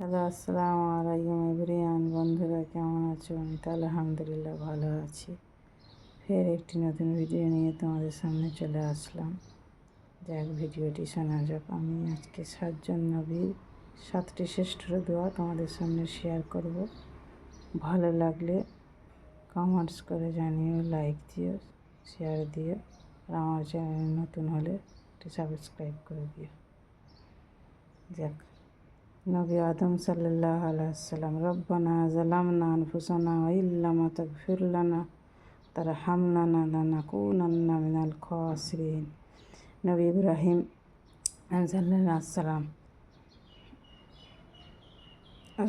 Hello, আসসালামু আলাইকুম everyone. বন্ধুরা কেমন আছো? আমি তো আলহামদুলিল্লাহ ভালো আছি। ফের একটি নতুন ভিডিও নিয়ে তোমাদের সামনে চলে আসলাম। যাক, ভিডিওটি শোনা যাক। আমি আজকে 7জন নবীর 7টি শ্রেষ্ঠ দোয়া তোমাদের সামনে শেয়ার করব। ভালো লাগলে কমেন্টস করে জানিও, লাইক দিও, শেয়ার দিও, আর আমার চ্যানেল নতুন হলে একটু সাবস্ক্রাইব করে দিও। যাক, নবী আদম সাল্লাল্লাহু আলাইহি ওয়াসাল্লাম রব্বানা যালামনা আনফুসানা ওয়া ইল্লাম তাগফির লানা তারহামনা লানাকুনান্না মিনাল খাসিরিন। নবী ইব্রাহিম সাল্লাল্লাহু আলাইহি ওয়াসাল্লাম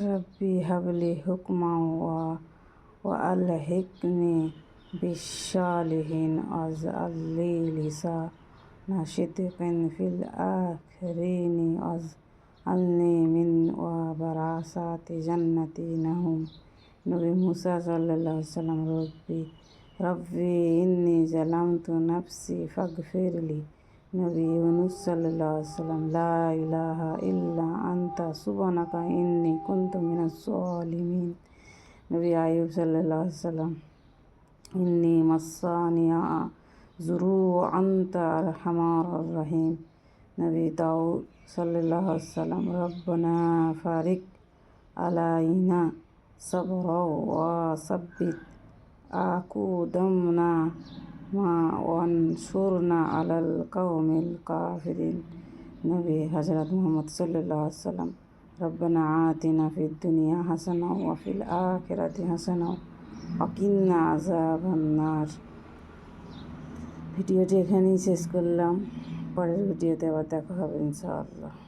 রব্বি হাবলি হুকমা ওয়া আলহিকনি বিশ-শালিহিন ওয়াজআলনি লিসানা সিদকিন ফিল আখিরিন ওয়াজআলনি মিন ওয়ারাসাতি জান্নাতি নাহুম। নবী মুসা সাল্লাল্লাহু আলাইহি ওয়াসাল্লাম রব্বি ইন্নী যালামতু নাফসি ফাগফিরলি। নবী ইউনূস সাল্লাল্লাহু আলাইহি ওয়াসাল্লাম লা ইলাহা ইল্লা আনতা সুবহানাকা ইন্নী কুনতু মিনাজ জালিমিন। নবী আইয়ুব সাল্লাল্লাহু আলাইহি ওয়াসাল্লাম ইন্নী মাসানিয়া যুরু আনতা আরহামার রাহিম। নবী দাউদ সাল্লাল্লাহু আলাইহি ওয়াসাল্লাম রব্বানা ফারিক আলাইনা সাবরা ওয়া সাব্বিত আকুদামনা ওয়ানসুরনা আলাল কওমিল কাফিরিন। নবী হযরত মুহাম্মদ সাল্লাল্লাহু আলাইহি ওয়াসাল্লাম রব্বানা আতিনা ফিদ দুনিয়া হাসানা ওয়া ফিল আখিরাতি হাসানা ওয়া কিন্না আযাবান নার। ভিডিওটি এখানেই শেষ করলাম। পরের ভিডিওতে আবার দেখা হবে ইনশাআল্লাহ।